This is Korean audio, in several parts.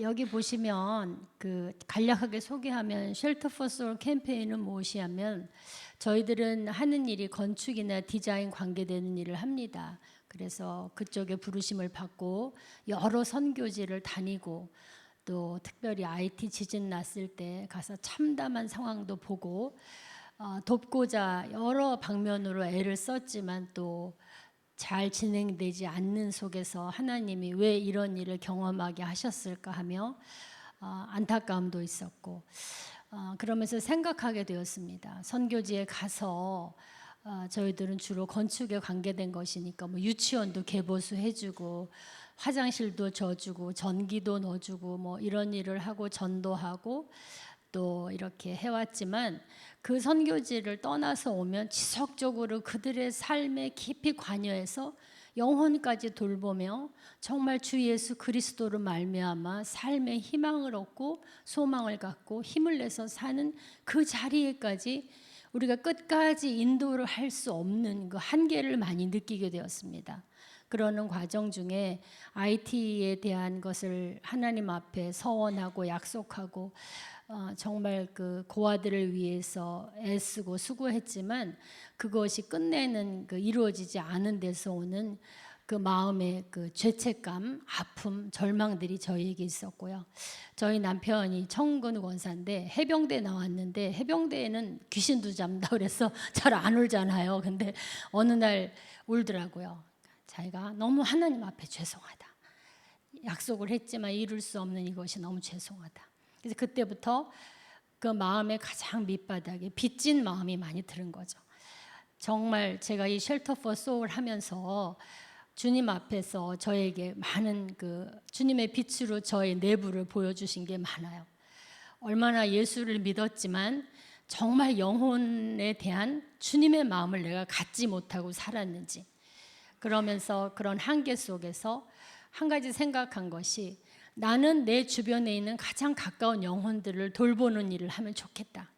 여기 보시면 간략하게 소개하면 쉘터 포 소울 캠페인은 무엇이 하면 저희들은 하는 일이 건축이나 디자인 관계되는 일을 합니다. 그래서 그쪽에 부르심을 받고 여러 선교지를 다니고 또 특별히 IT 지진 났을 때 가서 참담한 상황도 보고 돕고자 여러 방면으로 애를 썼지만 또 잘 진행되지 않는 속에서 하나님이 왜 이런 일을 경험하게 하셨을까 하며 안타까움도 있었고 그러면서 생각하게 되었습니다. 선교지에 가서 저희들은 주로 건축에 관계된 것이니까 뭐 유치원도 개보수해주고 화장실도 져주고 전기도 넣어주고 뭐 이런 일을 하고 전도하고 또 이렇게 해왔지만 그 선교지를 떠나서 오면 지속적으로 그들의 삶에 깊이 관여해서 영혼까지 돌보며 정말 주 예수 그리스도로 말미암아 삶의 희망을 얻고 소망을 갖고 힘을 내서 사는 그 자리에까지 우리가 끝까지 인도를 할 수 없는 그 한계를 많이 느끼게 되었습니다. 그러는 과정 중에 IT에 대한 것을 하나님 앞에 서원하고 약속하고 정말 그 고아들을 위해서 애쓰고 수고했지만 그것이 끝내는 이루어지지 않은 데서 오는 그 마음의 그 죄책감, 아픔, 절망들이 저희에게 있었고요. 저희 남편이 청군 권사인데 해병대 나왔는데 해병대에는 귀신도 잡는다 그래서 잘 안 울잖아요. 근데 어느 날 울더라고요. 자기가 너무 하나님 앞에 죄송하다. 약속을 했지만 이룰 수 없는 이것이 너무 죄송하다. 그래서 그때부터 그 마음의 가장 밑바닥에 빚진 마음이 많이 들은 거죠. 정말 제가 이 쉘터 포 소울 하면서 주님 앞에서 저에게 많은 주님의 빛으로 저의 내부를 보여주신 게 많아요. 얼마나 예수를 믿었지만 정말 영혼에 대한 주님의 마음을 내가 갖지 못하고 살았는지, 그러면서 그런 한계 속에서 한 가지 생각한 것이 나는 내 주변에 있는 가장 가까운 영혼들을 돌보는 일을 하면 좋겠다.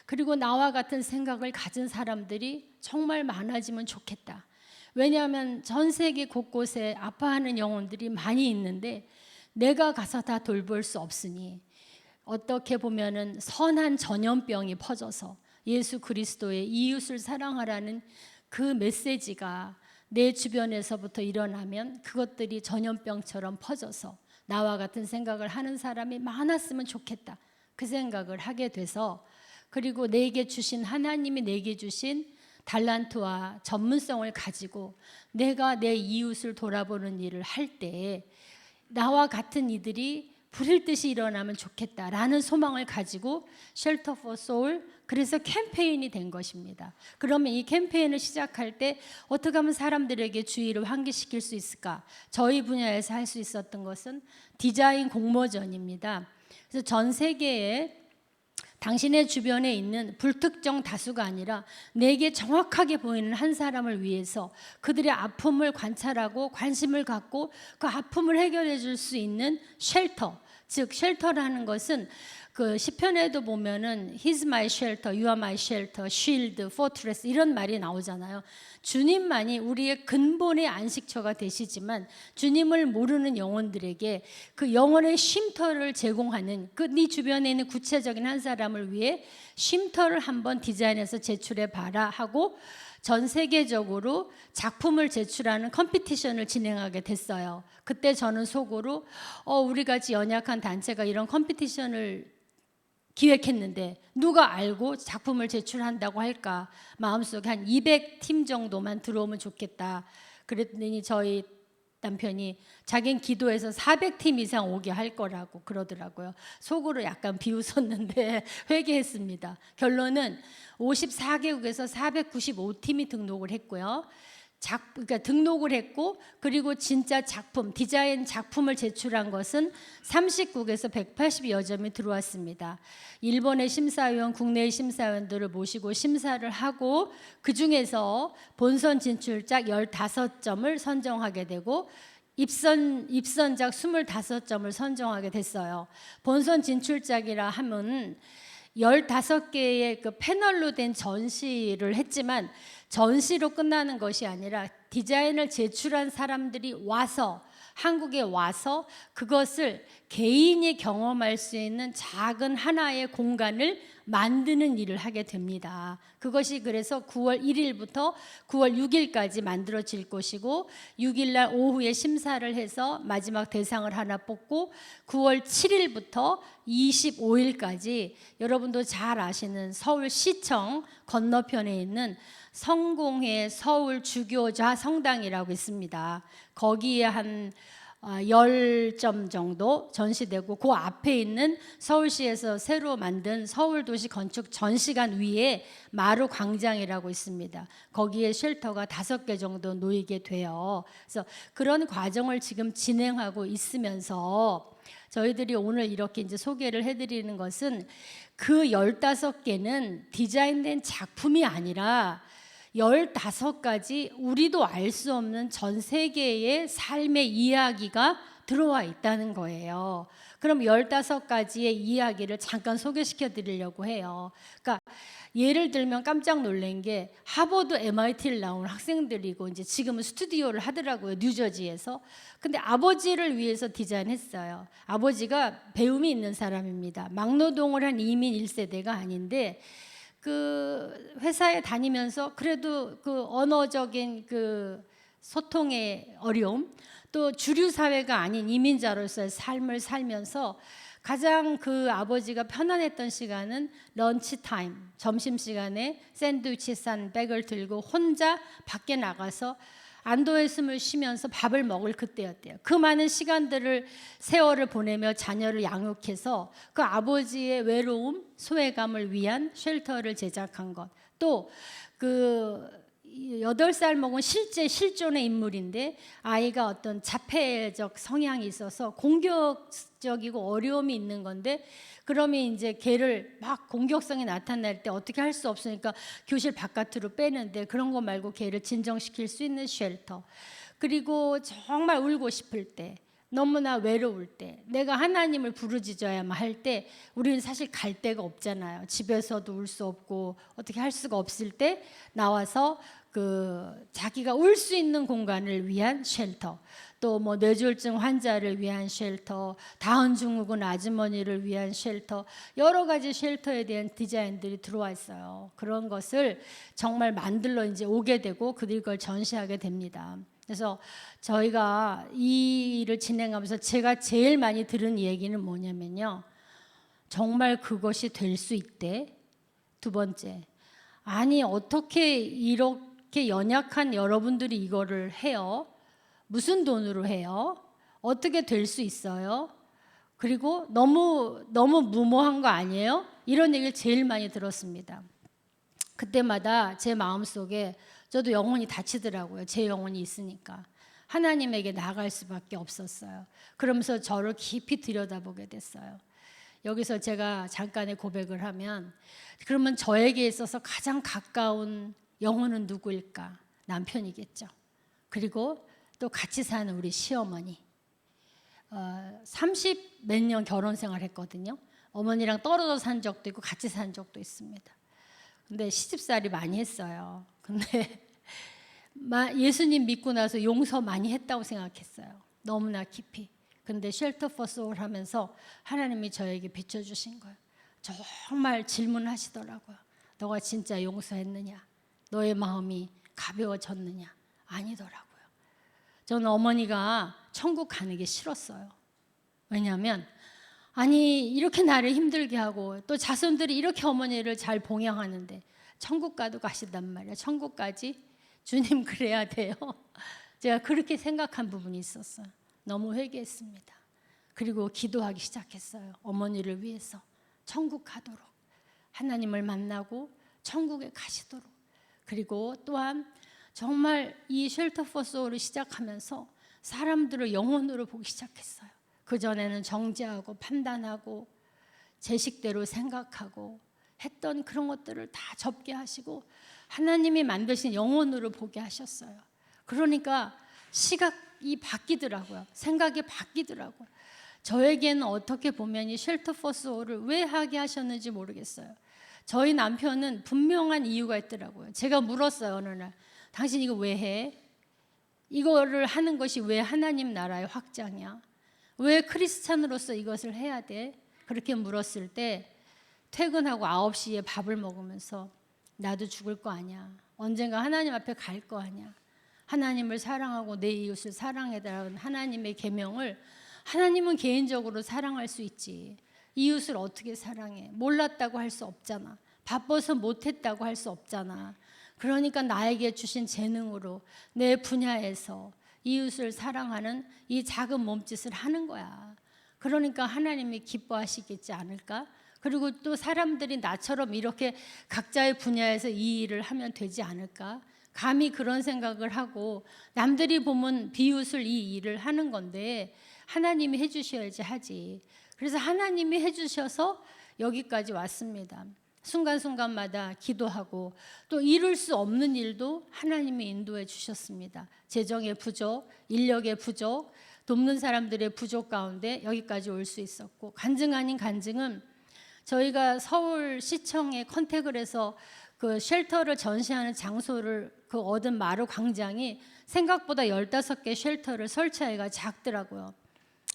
그리고 나와 같은 생각을 가진 사람들이 정말 많아지면 좋겠다. 왜냐하면 전 세계 곳곳에 아파하는 영혼들이 많이 있는데 내가 가서 다 돌볼 수 없으니 어떻게 보면은 선한 전염병이 퍼져서 예수 그리스도의 이웃을 사랑하라는 그 메시지가 내 주변에서부터 일어나면 그것들이 전염병처럼 퍼져서 나와 같은 생각을 하는 사람이 많았으면 좋겠다. 그 생각을 하게 돼서, 그리고 내게 주신 하나님이 내게 주신 달란트와 전문성을 가지고 내가 내 이웃을 돌아보는 일을 할 때 나와 같은 이들이 불일 듯이 일어나면 좋겠다라는 소망을 가지고 쉘터 포 소울, 그래서 캠페인이 된 것입니다. 그러면 이 캠페인을 시작할 때 어떻게 하면 사람들에게 주의를 환기시킬 수 있을까? 저희 분야에서 할 수 있었던 것은 디자인 공모전입니다. 그래서 전 세계에 당신의 주변에 있는 불특정 다수가 아니라 내게 정확하게 보이는 한 사람을 위해서 그들의 아픔을 관찰하고 관심을 갖고 그 아픔을 해결해 줄 수 있는 쉘터, 즉 쉘터라는 것은 그 시편에도 보면은 He's my shelter, You are my shelter, shield, fortress 이런 말이 나오잖아요. 주님만이 우리의 근본의 안식처가 되시지만 주님을 모르는 영혼들에게 그 영혼의 쉼터를 제공하는 네 주변에 있는 구체적인 한 사람을 위해 쉼터를 한번 디자인해서 제출해 봐라 하고 전 세계적으로 작품을 제출하는 컴피티션을 진행하게 됐어요. 그때 저는 속으로 우리같이 연약한 단체가 이런 컴피티션을 기획했는데 누가 알고 작품을 제출한다고 할까? 마음속에 한 200팀 정도만 들어오면 좋겠다. 그랬더니 저희 남편이 자기는 기도해서 400팀 이상 오게 할 거라고 그러더라고요. 속으로 약간 비웃었는데 회개했습니다. 결론은 54개국에서 495팀이 등록을 했고요. 그러니까 등록을 했고, 그리고 진짜 작품, 디자인 작품을 제출한 것은 30국에서 180여 점이 들어왔습니다. 일본의 심사위원, 국내의 심사위원들을 모시고 심사를 하고 그 중에서 본선 진출작 15점을 선정하게 되고 입선작 25점을 선정하게 됐어요. 본선 진출작이라 하면 15개의 그 패널로 된 전시를 했지만 전시로 끝나는 것이 아니라 디자인을 제출한 사람들이 와서 한국에 와서 그것을 개인이 경험할 수 있는 작은 하나의 공간을 만드는 일을 하게 됩니다. 그것이 그래서 9월 1일부터 9월 6일까지 만들어질 것이고 6일 날 오후에 심사를 해서 마지막 대상을 하나 뽑고 9월 7일부터 25일까지 여러분도 잘 아시는 서울시청 건너편에 있는 성공회 서울 주교자 성당이라고 있습니다. 거기에 한 10점 정도 전시되고 그 앞에 있는 서울시에서 새로 만든 서울도시 건축 전시관 위에 마루 광장이라고 있습니다. 거기에 쉘터가 5개 정도 놓이게 돼요. 그래서 그런 과정을 지금 진행하고 있으면서 저희들이 오늘 이렇게 이제 소개를 해드리는 것은 그 15개는 디자인된 작품이 아니라 15가지 우리도 알 수 없는 전 세계의 삶의 이야기가 들어와 있다는 거예요. 그럼 15가지의 이야기를 잠깐 소개시켜 드리려고 해요. 그러니까 예를 들면 깜짝 놀란 게 하버드 MIT를 나온 학생들이고 이제 지금은 스튜디오를 하더라고요. 뉴저지에서. 근데 아버지를 위해서 디자인했어요. 아버지가 배움이 있는 사람입니다. 막노동을 한 이민 1세대가 아닌데 그 회사에 다니면서 그래도 그 언어적인 그 소통의 어려움, 또 주류 사회가 아닌 이민자로서의 삶을 살면서 가장 그 아버지가 편안했던 시간은 런치 타임, 점심 시간에 샌드위치 싼 백을 들고 혼자 밖에 나가서 안도의 숨을 쉬면서 밥을 먹을 그때였대요. 그 많은 시간들을 세월을 보내며 자녀를 양육해서 그 아버지의 외로움, 소외감을 위한 쉘터를 제작한 것. 또 그 8살 먹은 실제 실존의 인물인데 아이가 어떤 자폐적 성향이 있어서 공격적이고 어려움이 있는 건데 그러면 이제 걔를 막 공격성이 나타날 때 어떻게 할 수 없으니까 교실 바깥으로 빼는데 그런 거 말고 걔를 진정시킬 수 있는 쉘터. 그리고 정말 울고 싶을 때 너무나 외로울 때 내가 하나님을 부르짖어야만 할 때 우리는 사실 갈 데가 없잖아요. 집에서도 울 수 없고 어떻게 할 수가 없을 때 나와서 그 자기가 울 수 있는 공간을 위한 쉘터, 또 뭐 뇌졸중 환자를 위한 쉘터, 다운 증후군 아주머니를 위한 쉘터, 여러 가지 쉘터에 대한 디자인들이 들어와 있어요. 그런 것을 정말 만들러 이제 오게 되고 그걸 전시하게 됩니다. 그래서 저희가 이 일을 진행하면서 제가 제일 많이 들은 얘기는 뭐냐면요. 정말 그것이 될 수 있대. 두 번째, 아니 어떻게 이렇게 연약한 여러분들이 이거를 해요? 무슨 돈으로 해요? 어떻게 될 수 있어요? 그리고 너무 무모한 거 아니에요? 이런 얘기를 제일 많이 들었습니다. 그때마다 제 마음속에 저도 영혼이 다치더라고요. 제 영혼이 있으니까. 하나님에게 나아갈 수밖에 없었어요. 그러면서 저를 깊이 들여다보게 됐어요. 여기서 제가 잠깐의 고백을 하면 그러면 저에게 있어서 가장 가까운 영혼은 누구일까? 남편이겠죠. 그리고 또 같이 사는 우리 시어머니. 30 몇 년 결혼 생활 했거든요. 어머니랑 떨어져 산 적도 있고 같이 산 적도 있습니다. 근데 시집살이 많이 했어요. 근데 예수님 믿고 나서 용서 많이 했다고 생각했어요. 너무나 깊이. 근데 쉘터 포 소울 하면서 하나님이 저에게 비춰주신 거예요. 정말 질문하시더라고요. 너가 진짜 용서했느냐? 너의 마음이 가벼워졌느냐? 아니더라고요. 저는 어머니가 천국 가는 게 싫었어요. 왜냐하면 아니 이렇게 나를 힘들게 하고 또 자손들이 이렇게 어머니를 잘 봉양하는데 천국 가도 가시단 말이에요. 천국까지 주님 그래야 돼요. 제가 그렇게 생각한 부분이 있었어요. 너무 회개했습니다. 그리고 기도하기 시작했어요. 어머니를 위해서 천국 가도록 하나님을 만나고 천국에 가시도록. 그리고 또한 정말 이 쉘터 포 소울을 시작하면서 사람들을 영혼으로 보기 시작했어요. 그전에는 정죄하고 판단하고 제 식대로 생각하고 했던 그런 것들을 다 접게 하시고 하나님이 만드신 영혼으로 보게 하셨어요. 그러니까 시각이 바뀌더라고요. 생각이 바뀌더라고요. 저에게는 어떻게 보면 이 쉘터 포 소울을 왜 하게 하셨는지 모르겠어요. 저희 남편은 분명한 이유가 있더라고요. 제가 물었어요. 어느 날 당신 이거 왜 해? 이거를 하는 것이 왜 하나님 나라의 확장이야? 왜 크리스찬으로서 이것을 해야 돼? 그렇게 물었을 때 퇴근하고 9시에 밥을 먹으면서 나도 죽을 거 아니야. 언젠가 하나님 앞에 갈 거 아니야. 하나님을 사랑하고 내 이웃을 사랑해달라는 하나님의 계명을 하나님은 개인적으로 사랑할 수 있지. 이웃을 어떻게 사랑해? 몰랐다고 할 수 없잖아. 바빠서 못했다고 할 수 없잖아. 그러니까 나에게 주신 재능으로 내 분야에서 이웃을 사랑하는 이 작은 몸짓을 하는 거야. 그러니까 하나님이 기뻐하시겠지 않을까? 그리고 또 사람들이 나처럼 이렇게 각자의 분야에서 이 일을 하면 되지 않을까? 감히 그런 생각을 하고 남들이 보면 비웃을 이 일을 하는 건데 하나님이 해주셔야지 하지. 그래서 하나님이 해주셔서 여기까지 왔습니다. 순간순간마다 기도하고 또 이룰 수 없는 일도 하나님이 인도해 주셨습니다. 재정의 부족, 인력의 부족, 돕는 사람들의 부족 가운데 여기까지 올 수 있었고, 간증 아닌 간증은 저희가 서울시청에 컨택을 해서 그 쉘터를 전시하는 장소를 그 얻은 마루 광장이 생각보다 15개 쉘터를 설치하기가 작더라고요.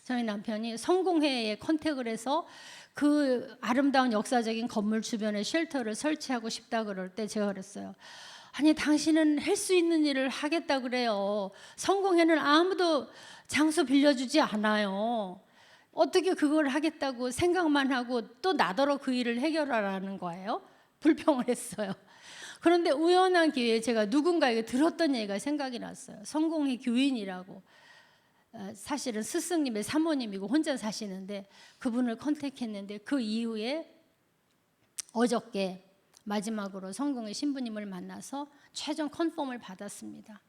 저희 남편이 성공회에 컨택을 해서 그 아름다운 역사적인 건물 주변에 쉘터를 설치하고 싶다 그럴 때 제가 그랬어요. 아니 당신은 할 수 있는 일을 하겠다 그래요. 성공회는 아무도 장소 빌려주지 않아요. 어떻게 그걸 하겠다고 생각만 하고 또 나더러 그 일을 해결하라는 거예요? 불평을 했어요. 그런데 우연한 기회에 제가 누군가에게 들었던 얘기가 생각이 났어요. 성공회 교인이라고. 사실은 스승님의 사모님이고 혼자 사시는데 그분을 컨택했는데 그 이후에 어저께 마지막으로 성공회 신부님을 만나서 최종 컨펌을 받았습니다.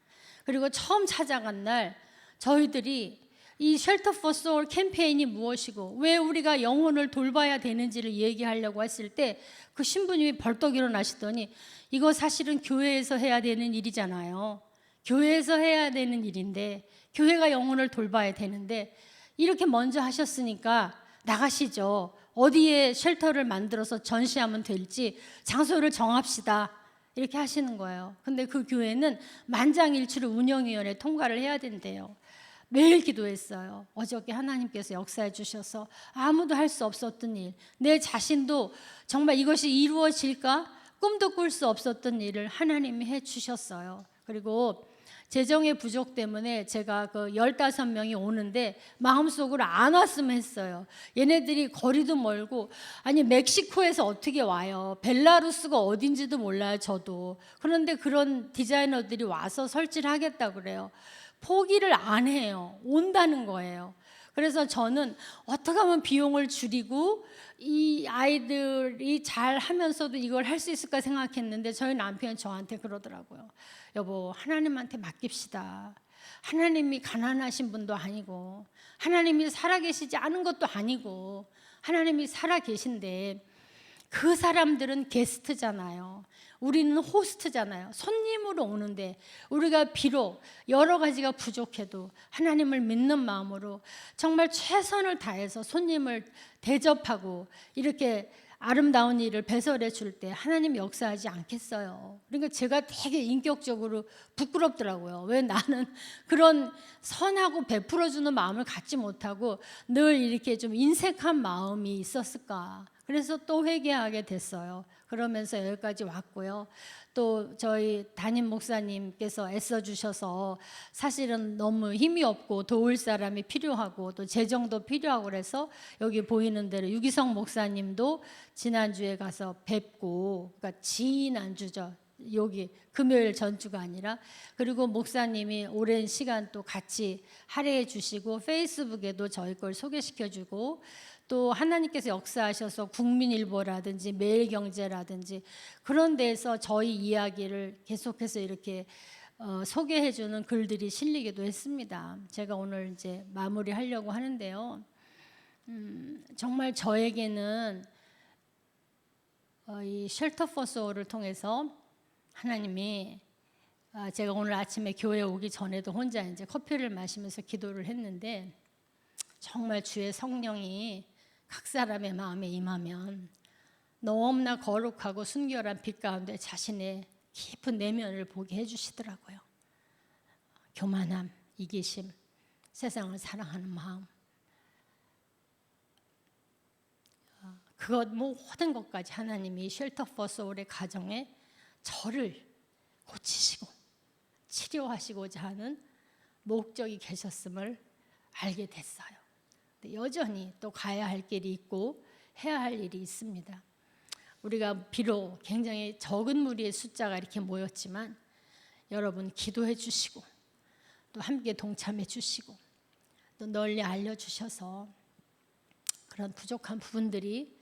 그리고 처음 찾아간 날 저희들이 이 쉘터 포 소울 캠페인이 무엇이고 왜 우리가 영혼을 돌봐야 되는지를 얘기하려고 했을 때 그 신부님이 벌떡 일어나시더니 이거 사실은 교회에서 해야 되는 일이잖아요. 교회에서 해야 되는 일인데 교회가 영혼을 돌봐야 되는데 이렇게 먼저 하셨으니까 나가시죠. 어디에 쉘터를 만들어서 전시하면 될지 장소를 정합시다. 이렇게 하시는 거예요. 근데 그 교회는 만장일치로 운영위원회 통과를 해야 된대요. 매일 기도했어요. 어저께 하나님께서 역사해 주셔서 아무도 할 수 없었던 일, 내 자신도 정말 이것이 이루어질까? 꿈도 꿀 수 없었던 일을 하나님이 해 주셨어요. 그리고 재정의 부족 때문에 제가 그 15명이 오는데 마음속으로 안 왔으면 했어요. 얘네들이 거리도 멀고 아니 멕시코에서 어떻게 와요? 벨라루스가 어딘지도 몰라요 저도. 그런데 그런 디자이너들이 와서 설치를 하겠다 그래요. 포기를 안 해요. 온다는 거예요. 그래서 저는 어떻게 하면 비용을 줄이고 이 아이들이 잘 하면서도 이걸 할 수 있을까 생각했는데 저희 남편이 저한테 그러더라고요. 여보, 하나님한테 맡깁시다. 하나님이 가난하신 분도 아니고 하나님이 살아계시지 않은 것도 아니고 하나님이 살아계신데 그 사람들은 게스트잖아요. 우리는 호스트잖아요. 손님으로 오는데 우리가 비록 여러 가지가 부족해도 하나님을 믿는 마음으로 정말 최선을 다해서 손님을 대접하고 이렇게 아름다운 일을 배설해 줄 때 하나님 역사하지 않겠어요. 그러니까 제가 되게 인격적으로 부끄럽더라고요. 왜 나는 그런 선하고 베풀어주는 마음을 갖지 못하고 늘 이렇게 좀 인색한 마음이 있었을까. 그래서 또 회개하게 됐어요. 그러면서 여기까지 왔고요. 또 저희 담임 목사님께서 애써주셔서 사실은 너무 힘이 없고 도울 사람이 필요하고 또 재정도 필요하고 그래서 여기 보이는 대로 유기성 목사님도 지난주에 가서 뵙고, 그러니까 지난주죠. 여기 금요일 전주가 아니라. 그리고 목사님이 오랜 시간 또 같이 할애해 주시고 페이스북에도 저희 걸 소개시켜 주고 또 하나님께서 역사하셔서 국민일보라든지 매일경제라든지 그런 데서 저희 이야기를 계속해서 이렇게 소개해 주는 글들이 실리기도 했습니다. 제가 오늘 이제 마무리하려고 하는데요. 정말 저에게는 이 쉘터 포 소울을 통해서 하나님이 제가 오늘 아침에 교회 오기 전에도 혼자 이제 커피를 마시면서 기도를 했는데 정말 주의 성령이 각 사람의 마음에 임하면 너무나 거룩하고 순결한 빛 가운데 자신의 깊은 내면을 보게 해주시더라고요. 교만함, 이기심, 세상을 사랑하는 마음, 그것 모든 것까지 하나님이 쉘터 포 소울의 가정에 저를 고치시고 치료하시고자 하는 목적이 계셨음을 알게 됐어요. 근데 여전히 또 가야 할 길이 있고 해야 할 일이 있습니다. 우리가 비록 굉장히 적은 무리의 숫자가 이렇게 모였지만 여러분 기도해 주시고 또 함께 동참해 주시고 또 널리 알려주셔서 그런 부족한 부분들이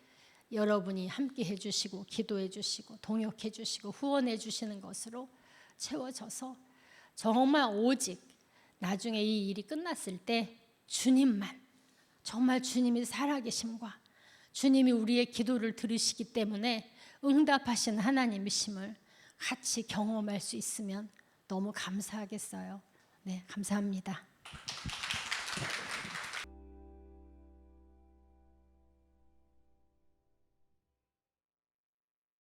여러분이 함께 해주시고 기도해 주시고 동역해 주시고 후원해 주시는 것으로 채워져서 정말 오직 나중에 이 일이 끝났을 때 주님만, 정말 주님이 살아계심과 주님이 우리의 기도를 들으시기 때문에 응답하신 하나님이심을 같이 경험할 수 있으면 너무 감사하겠어요. 네, 감사합니다.